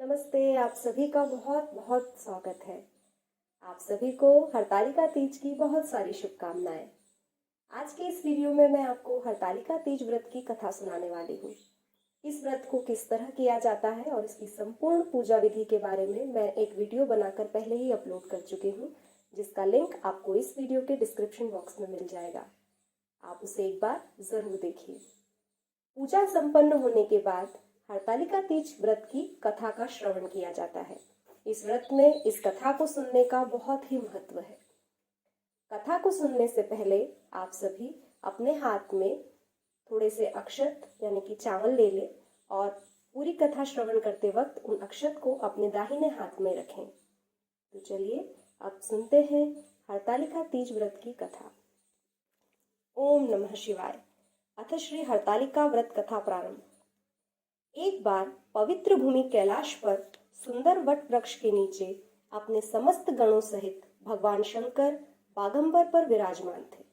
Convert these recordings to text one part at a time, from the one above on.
नमस्ते, आप सभी का बहुत बहुत स्वागत है। आप सभी को हरतालिका तीज की बहुत सारी शुभकामनाएं। आज के इस वीडियो में मैं आपको हरतालिका तीज व्रत की कथा सुनाने वाली हूँ। इस व्रत को किस तरह किया जाता है और इसकी संपूर्ण पूजा विधि के बारे में मैं एक वीडियो बनाकर पहले ही अपलोड कर चुकी हूँ, जिसका लिंक आपको इस वीडियो के डिस्क्रिप्शन बॉक्स में मिल जाएगा। आप उसे एक बार जरूर देखिए। पूजा संपन्न होने के बाद हरतालिका तीज व्रत की कथा का श्रवण किया जाता है। इस व्रत में इस कथा को सुनने का बहुत ही महत्व है। कथा को सुनने से पहले आप सभी अपने हाथ में थोड़े से अक्षत यानी कि चावल ले लें और पूरी कथा श्रवण करते वक्त उन अक्षत को अपने दाहिने हाथ में रखें। तो चलिए अब सुनते हैं हरतालिका तीज व्रत की कथा। ओम नमः शिवाय। अथ श्री हरतालिका व्रत कथा प्रारंभ। एक बार पवित्र भूमि कैलाश पर सुंदर वट वृक्ष के नीचे अपने समस्त गणों सहित भगवान शंकर बागंबर पर विराजमान थे।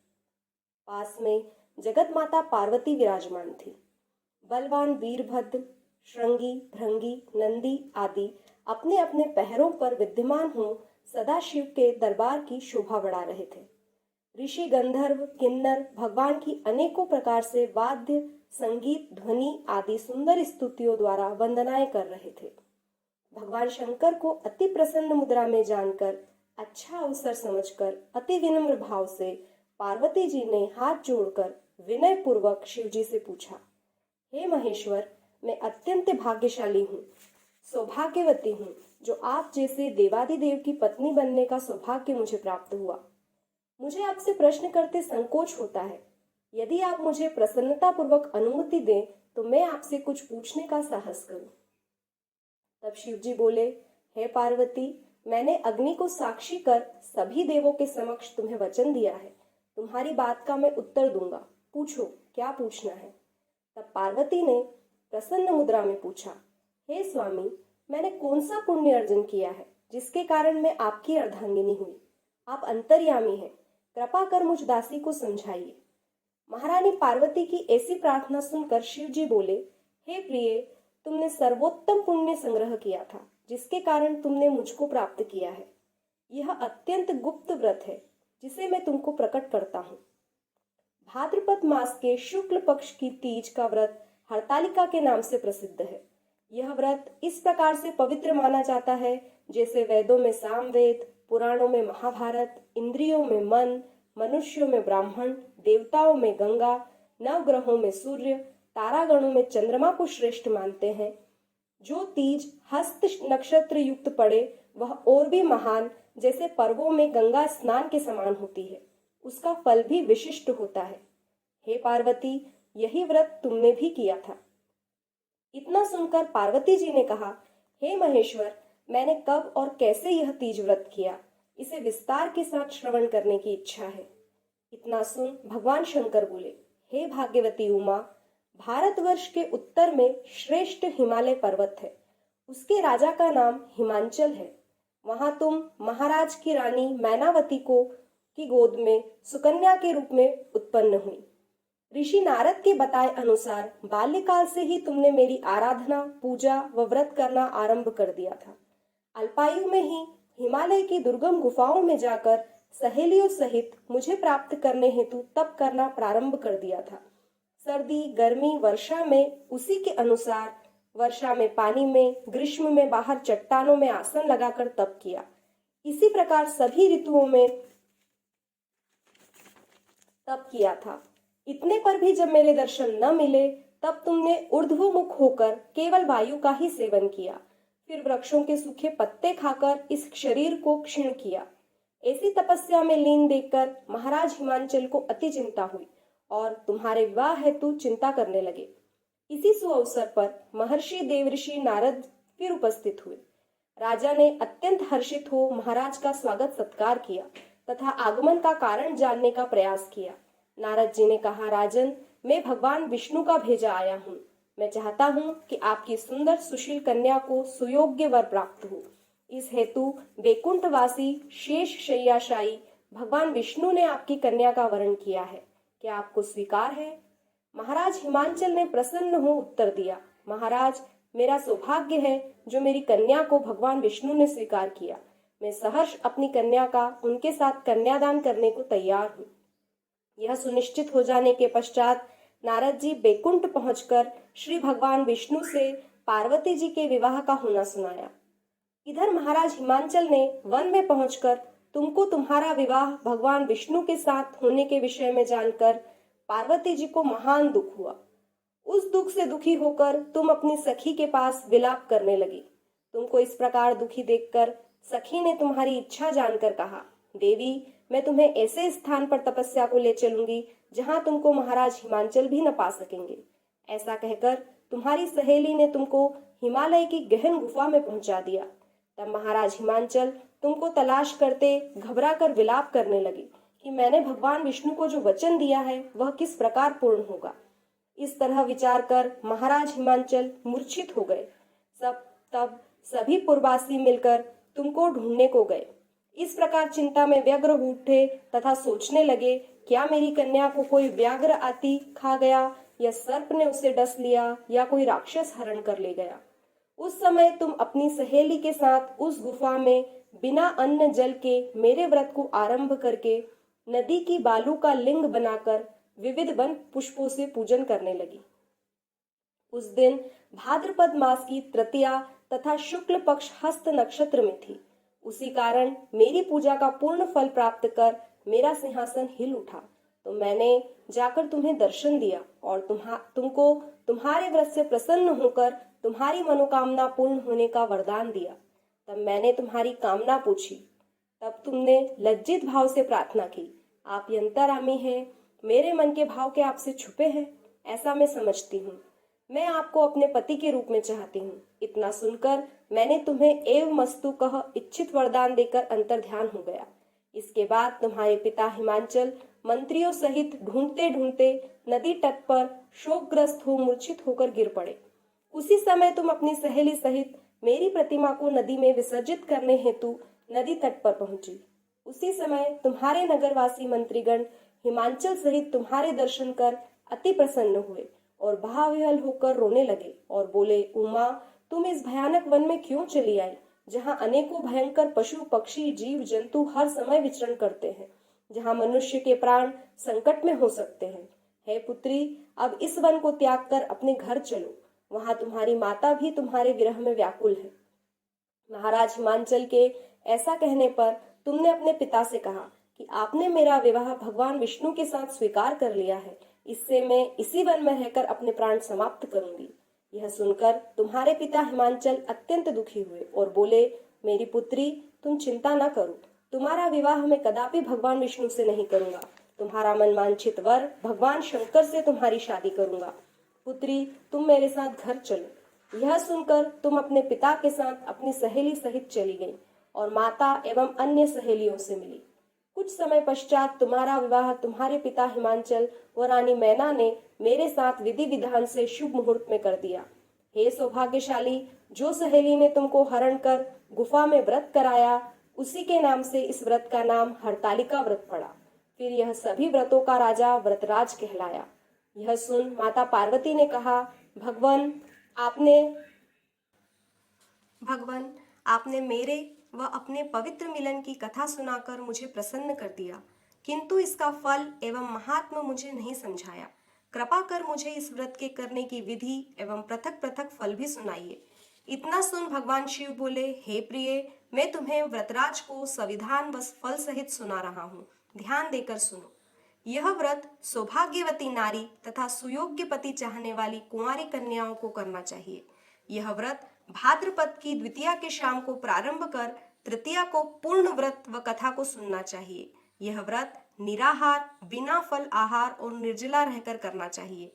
पास में जगत माता पार्वती विराजमान थी। बलवान वीरभद्र, श्रृंगी, भृंगी, नंदी आदि अपने अपने पहरों पर विद्यमान हो सदाशिव के दरबार की शोभा बढ़ा रहे थे। ऋषि, गंधर्व, किन्नर भगवान की अनेकों प्रकार से वाद्य, संगीत, ध्वनि आदि सुंदर स्तुतियों द्वारा वंदनाएं कर रहे थे। भगवान शंकर को अति प्रसन्न मुद्रा में जानकर, अच्छा अवसर समझकर अति विनम्र भाव से पार्वती जी ने हाथ जोड़कर विनय पूर्वक शिव जी से पूछा, हे महेश्वर, मैं अत्यंत भाग्यशाली हूँ, सौभाग्यवती हूँ, जो आप जैसे देवादिदेव की पत्नी बनने का सौभाग्य मुझे प्राप्त हुआ। मुझे आपसे प्रश्न करते संकोच होता है। यदि आप मुझे प्रसन्नता पूर्वक अनुमति दें तो मैं आपसे कुछ पूछने का साहस करूं। तब शिव जी बोले, हे पार्वती, मैंने अग्नि को साक्षी कर सभी देवों के समक्ष तुम्हें वचन दिया है। तुम्हारी बात का मैं उत्तर दूंगा, पूछो क्या पूछना है। तब पार्वती ने प्रसन्न मुद्रा में पूछा, हे स्वामी, मैंने कौन सा पुण्य अर्जन किया है जिसके कारण मैं आपकी अर्धांगिनी हुई। आप अंतर्यामी हैं, कृपा कर मुझ दासी को समझाइए। महारानी पार्वती की ऐसी प्रार्थना सुनकर शिव जी बोले, हे प्रिय, तुमने सर्वोत्तम पुण्य संग्रह किया था जिसके कारण तुमने मुझको प्राप्त किया है। यह अत्यंत गुप्त व्रत है जिसे मैं तुमको प्रकट करता हूँ। भाद्रपद मास के शुक्ल पक्ष की तीज का व्रत हरतालिका के नाम से प्रसिद्ध है। यह व्रत इस प्रकार से पवित्र माना जाता है जैसे वेदों में सामवेद, पुराणों में महाभारत, इंद्रियों में मन, मनुष्यों में ब्राह्मण, देवताओं में गंगा, नवग्रहों में सूर्य, तारागणों में चंद्रमा को श्रेष्ठ मानते हैं। जो तीज हस्त नक्षत्र युक्त पड़े वह और भी महान, जैसे पर्वों में गंगा स्नान के समान होती है। उसका फल भी विशिष्ट होता है। हे पार्वती, यही व्रत तुमने भी किया था। इतना सुनकर पार्वती जी ने कहा, हे महेश्वर, मैंने कब और कैसे यह तीज व्रत किया, इसे विस्तार के साथ श्रवण करने की इच्छा है। इतना सुन भगवान शंकर बोले, हे भाग्यवती उमा, भारतवर्ष के उत्तर में श्रेष्ठ हिमालय पर्वत है। उसके राजा का नाम हिमांचल है। वहां तुम महाराज की रानी मैनावती को की गोद में सुकन्या के रूप में उत्पन्न हुई। ऋषि नारद के बताए अनुसार बाल्यकाल से ही तुमने मेरी आराधना, पूजा व व्रत करना आरंभ कर दिया था। अल्पायु में ही हिमालय की दुर्गम गुफाओं में जाकर सहेलियों सहित मुझे प्राप्त करने हेतु तप करना प्रारंभ कर दिया था। सर्दी, गर्मी, वर्षा में उसी के अनुसार, वर्षा में पानी में, ग्रीष्म में बाहर चट्टानों में आसन लगाकर तप किया। इसी प्रकार सभी ऋतुओं में तप किया था। इतने पर भी जब मेरे दर्शन न मिले तब तुमने ऊर्ध्वमुख होकर केवल वायु का ही सेवन किया। फिर वृक्षों के सूखे पत्ते खाकर इस शरीर को क्षीण किया। ऐसी तपस्या में लीन देखकर महाराज हिमांचल को अति चिंता हुई और तुम्हारे विवाह हेतु चिंता करने लगे। इसी सुअवसर पर महर्षि देवऋषि नारद फिर उपस्थित हुए। राजा ने अत्यंत हर्षित हो महाराज का स्वागत सत्कार किया तथा आगमन का कारण जानने का प्रयास किया। नारद जी ने कहा, राजन, मैं भगवान विष्णु का भेजा आया हूँ। मैं चाहता हूँ कि आपकी सुंदर सुशील कन्या को सुयोग्य वर प्राप्त हो। इस हेतु वैकुंठवासी शेष शय्याशायी भगवान विष्णु ने आपकी कन्या का वरण किया है। क्या आपको स्वीकार है? महाराज हिमांचल ने प्रसन्न हो उत्तर दिया, महाराज, मेरा सौभाग्य है जो मेरी कन्या को भगवान विष्णु ने स्वीकार किया। मैं सहर्ष अपनी कन्या का उनके साथ कन्यादान करने को तैयार हूँ। यह सुनिश्चित हो जाने के पश्चात नारद जी बैकुंठ पहुंचकर श्री भगवान विष्णु से पार्वती जी के विवाह का होना सुनाया। इधर महाराज हिमांचल ने वन में पहुंचकर तुमको तुम्हारा विवाह भगवान विष्णु के साथ होने के विषय में जानकर पार्वती जी को महान दुख हुआ। उस दुख से दुखी होकर तुम अपनी सखी के पास विलाप करने लगी। तुमको इस प्रकार दुखी देखकर सखी ने तुम्हारी इच्छा जानकर कहा, देवी, मैं तुम्हें ऐसे स्थान पर तपस्या को ले चलूंगी जहां तुमको महाराज हिमांचल भी न पा सकेंगे। ऐसा कहकर तुम्हारी सहेली ने तुमको हिमालय की गहन गुफा में पहुंचा दिया। तब महाराज हिमांचल तुमको तलाश करते घबरा कर विलाप करने लगे कि मैंने भगवान विष्णु को जो वचन दिया है वह किस प्रकार पूर्ण होगा। इस तरह विचार कर महाराज हिमांचल मूर्छित हो गए। तब सभी पुरवासी मिलकर तुमको ढूंढने को गए। इस प्रकार चिंता में व्यग्र हो उठे तथा सोचने लगे, क्या मेरी कन्या को कोई व्याघ्र आती खा गया, या सर्प ने उसे डस लिया, या कोई राक्षस हरण कर ले गया। उस समय तुम अपनी सहेली के साथ उस गुफा में बिना अन्न जल के मेरे व्रत को आरंभ करके नदी की बालू का लिंग बनाकर विविध वन पुष्पों से पूजन करने लगी। उस दिन भाद्रपद मास की तृतीया तथा शुक्ल पक्ष हस्त नक्षत्र में थी। उसी कारण मेरी पूजा का पूर्ण फल प्राप्त कर मेरा सिंहासन हिल उठा। तो मैंने जाकर तुम्हें दर्शन दिया और तुमको तुम्हारे व्रत से प्रसन्न होकर तुम्हारी मनोकामना पूर्ण होने का वरदान दिया। तब मैंने तुम्हारी कामना पूछी। तब तुमने लज्जित भाव से प्रार्थना की, आप अंतर्यामी हैं, मेरे मन के भाव के आपसे छुपे हैं, ऐसा मैं समझती हूँ। मैं आपको अपने पति के रूप में चाहती हूँ। इतना सुनकर मैंने तुम्हें एव मस्तु कह इच्छित वरदान देकर अंतर्ध्यान हो गया। इसके बाद तुम्हारे पिता हिमांचल मंत्रियों सहित ढूंढते ढूंढते नदी तट पर शोकग्रस्त हो मूर्छित होकर गिर पड़े। उसी समय तुम अपनी सहेली सहित मेरी प्रतिमा को नदी में विसर्जित करने हेतु नदी तट पर पहुंची। उसी समय तुम्हारे नगरवासी मंत्रीगण हिमांचल सहित तुम्हारे दर्शन कर अति प्रसन्न हुए और भावविह्वल होकर रोने लगे और बोले, उमा, तुम इस भयानक वन में क्यों चली आई, जहाँ अनेकों भयंकर पशु पक्षी जीव जंतु हर समय विचरण करते हैं, जहाँ मनुष्य के प्राण संकट में हो सकते हैं। हे पुत्री, अब इस वन को त्याग कर अपने घर चलो, वहां तुम्हारी माता भी तुम्हारे विरह में व्याकुल है। महाराज हिमांचल के ऐसा कहने पर तुमने अपने पिता से कहा कि आपने मेरा विवाह भगवान विष्णु के साथ स्वीकार कर लिया है, इससे मैं इसी वन में रहकर अपने प्राण समाप्त करूंगी। यह सुनकर तुम्हारे पिता हिमांचल अत्यंत दुखी हुए और बोले, मेरी पुत्री, तुम चिंता न करो, तुम्हारा विवाह मैं कदापि भगवान विष्णु से नहीं करूंगा। तुम्हारा मनवांछित वर भगवान शंकर से तुम्हारी शादी करूंगा। पुत्री, तुम मेरे साथ घर चलो। यह सुनकर तुम अपने पिता के साथ अपनी सहेली सहित चली गई और माता एवं अन्य सहेलियों से मिली। कुछ समय पश्चात तुम्हारा विवाह तुम्हारे पिता हिमांचल व रानी मैना ने मेरे साथ विधि विधान से शुभ मुहूर्त में कर दिया। हे सौभाग्यशाली, जो सहेली ने तुमको हरण कर गुफा में व्रत कराया, उसी के नाम से इस व्रत का नाम हरतालिका व्रत पड़ा। फिर यह सभी व्रतों का राजा व्रतराज कहलाया। यह सुन माता पार्वती ने कहा, भगवान आपने मेरे व अपने पवित्र मिलन की कथा सुनाकर मुझे प्रसन्न कर दिया, किंतु इसका फल एवं महात्म मुझे नहीं समझाया। कृपा कर मुझे इस व्रत के करने की विधि एवं पृथक पृथक फल भी सुनाइए। इतना सुन भगवान शिव बोले, हे प्रिय, मैं तुम्हें व्रतराज को संविधान व फल सहित सुना रहा हूँ, ध्यान देकर सुनो। यह व्रत सौभाग्यवती नारी तथा सुयोग्य पति चाहने वाली कुंवारी कन्याओं को करना चाहिए। यह व्रत भाद्रपद की द्वितीया के शाम को प्रारंभ कर तृतीया को पूर्ण व्रत व कथा को सुनना चाहिए। यह व्रत निराहार, बिना फल आहार और निर्जला रहकर करना चाहिए।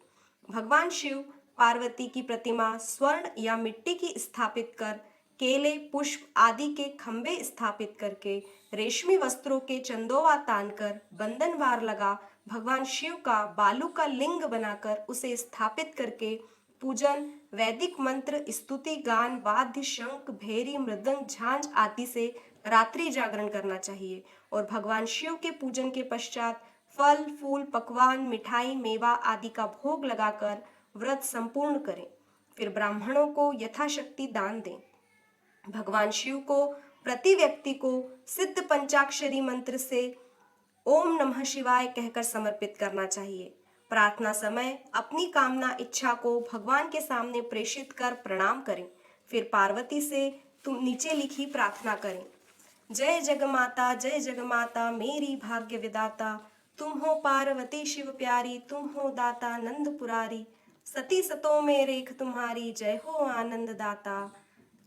भगवान शिव पार्वती की प्रतिमा स्वर्ण या मिट्टी की स्थापित कर, केले, पुष्प आदि के खंभे स्थापित करके, रेशमी वस्त्रों के चंदोवा तानकर, बंधनवार लगा भगवान शिव का बालू का लिंग बनाकर उसे स्थापित करके पूजन, वैदिक मंत्र, स्तुति, गान, वाद्य, शंख, भेरी, मृदंग, झांझ आदि से रात्रि जागरण करना चाहिए और भगवान शिव के पूजन के पश्चात फल, फूल, पकवान, मिठाई, मेवा आदि का भोग लगाकर व्रत संपूर्ण करें। फिर ब्राह्मणों को यथाशक्ति दान दें। भगवान शिव को प्रति व्यक्ति को सिद्ध पंचाक्षरी मंत्र से ओम नमः शिवाय कहकर समर्पित करना चाहिए। प्रार्थना समय अपनी कामना इच्छा को भगवान के सामने प्रेषित कर प्रणाम करें। फिर पार्वती से तुम नीचे लिखी प्रार्थना करें। जय जगमाता मेरी भाग्य विदाता, तुम हो पार्वती शिव प्यारी, तुम हो दाता नंद पुरारी, सती सतो में रेख तुम्हारी, जय हो आनंद दाता।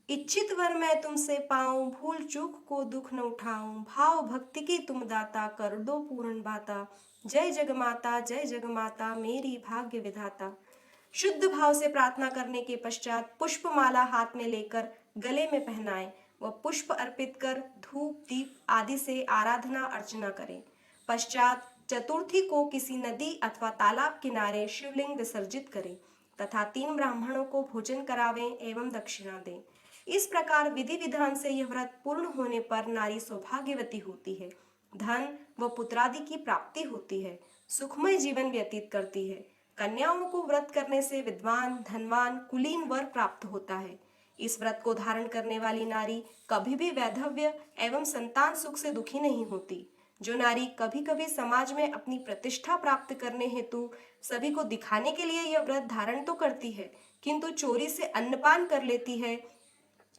इच्छित वर मैं तुमसे पाऊं, भूल चूक को दुख न उठाऊं, भाव भक्ति की तुम दाता, कर दो पूर्ण बाता। जय जगमाता मेरी भाग्य विधाता। शुद्ध भाव से प्रार्थना करने के पश्चात पुष्पमाला हाथ में लेकर गले में पहनाएं व पुष्प अर्पित कर धूप दीप आदि से आराधना अर्चना करें। पश्चात चतुर्थी को किसी नदी अथवा तालाब किनारे शिवलिंग विसर्जित करें तथा 3 ब्राह्मणों को भोजन करावें एवं दक्षिणा दें। इस प्रकार विधि विधान से यह व्रत पूर्ण होने पर नारी सौभाग्यवती होती है, धन व पुत्रादि की प्राप्ति होती है, सुखमय जीवन व्यतीत करती है। कन्याओं को व्रत करने से विद्वान, धनवान, कुलीन वर प्राप्त होता है। इस व्रत को धारण करने वाली नारी कभी भी वैधव्य एवं संतान सुख से दुखी नहीं होती। जो नारी कभी कभी समाज में अपनी प्रतिष्ठा प्राप्त करने हेतु सभी को दिखाने के लिए यह व्रत धारण तो करती है, किंतु चोरी से अन्नपान कर लेती है,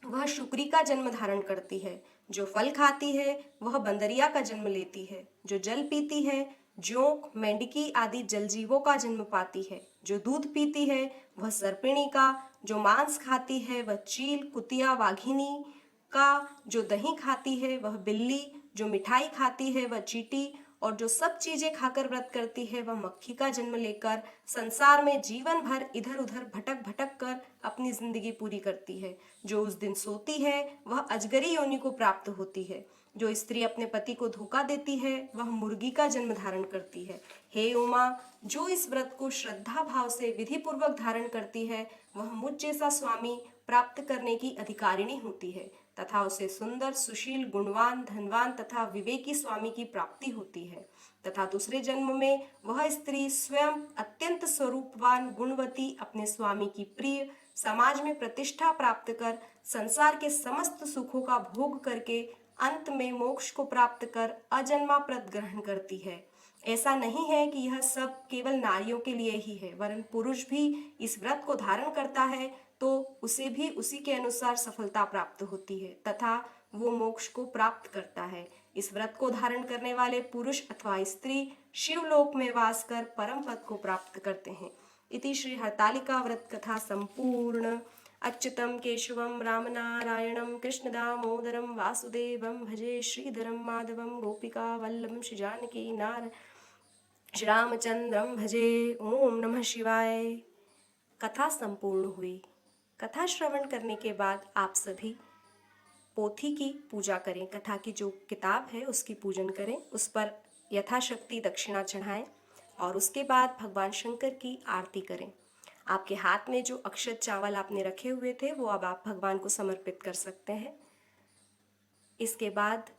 वह शुक्री का जन्म धारण करती है। जो फल खाती है वह बंदरिया का जन्म लेती है। जो जल पीती है जोंक, मेंढकी आदि जलजीवों का जन्म पाती है। जो दूध पीती है वह सर्पिणी का, जो मांस खाती है वह चील, कुतिया, वाघिनी का, जो दही खाती है वह बिल्ली, जो मिठाई खाती है वह चींटी और जो सब चीजें खाकर व्रत करती है वह मक्खी का जन्म लेकर संसार में जीवन भर इधर उधर भटक भटक कर अपनी जिंदगी पूरी करती है। जो उस दिन सोती है वह अजगरी योनि को प्राप्त होती है। जो स्त्री अपने पति को धोखा देती है वह मुर्गी का जन्म धारण करती है। हे उमा, जो इस व्रत को श्रद्धा भाव से विधि पूर्वक धारण करती है वह मुझ जैसा स्वामी प्राप्त करने की अधिकारिणी होती है तथा उसे सुंदर, सुशील, गुणवान, धनवान तथा विवेकी स्वामी की प्राप्ति होती है तथा दूसरे जन्म में वह स्त्री स्वयं अत्यंत स्वरूपवान, गुणवती, अपने स्वामी की प्रिय, समाज में प्रतिष्ठा प्राप्त कर संसार के समस्त सुखों का भोग करके अंत में मोक्ष को प्राप्त कर अजन्मा व्रत ग्रहण करती है। ऐसा नहीं है कि यह सब केवल नारियों के लिए ही है, वरन पुरुष भी इस व्रत को धारण करता है तो उसे भी उसी के अनुसार सफलता प्राप्त होती है तथा वो मोक्ष को प्राप्त करता है। इस व्रत को धारण करने वाले पुरुष अथवा स्त्री शिवलोक में वास कर परम पद को प्राप्त करते हैं। इति श्री हरतालिका व्रत कथा संपूर्ण। अच्युतम केशवम रामनारायणम कृष्ण दामोदरम वासुदेवम भजे श्रीधरम माधवम गोपिका वल्लभम श्री जानकी नार श्री रामचंद्रम भजे। ओम नमः शिवाय। कथा संपूर्ण हुई। कथा श्रवण करने के बाद आप सभी पोथी की पूजा करें। कथा की जो किताब है उसकी पूजन करें, उस पर यथाशक्ति दक्षिणा चढ़ाएं और उसके बाद भगवान शंकर की आरती करें। आपके हाथ में जो अक्षत चावल आपने रखे हुए थे वो अब आप भगवान को समर्पित कर सकते हैं। इसके बाद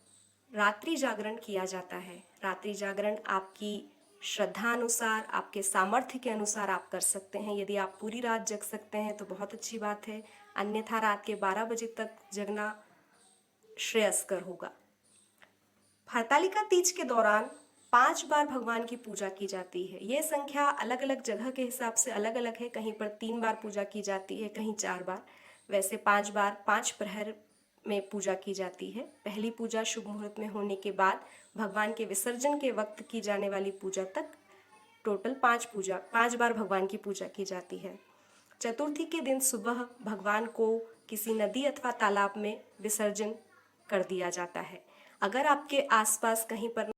रात्रि जागरण किया जाता है। रात्रि जागरण आपकी श्रद्धा अनुसार, आपके सामर्थ्य के अनुसार आप कर सकते हैं। यदि आप पूरी रात जग सकते हैं तो बहुत अच्छी बात है, अन्यथा रात के 12 बजे तक जगना श्रेयस्कर होगा। हरतालिका तीज के दौरान 5 बार भगवान की पूजा की जाती है। ये संख्या अलग अलग जगह के हिसाब से अलग अलग है, कहीं पर 3 बार पूजा की जाती है, कहीं 4 बार। वैसे 5 बार 5 प्रहर में पूजा की जाती है। पहली पूजा शुभ मुहूर्त में होने के बाद भगवान के विसर्जन के वक्त की जाने वाली पूजा तक टोटल 5 बार भगवान की पूजा की जाती है। चतुर्थी के दिन सुबह भगवान को किसी नदी अथवा तालाब में विसर्जन कर दिया जाता है। अगर आपके आसपास कहीं पर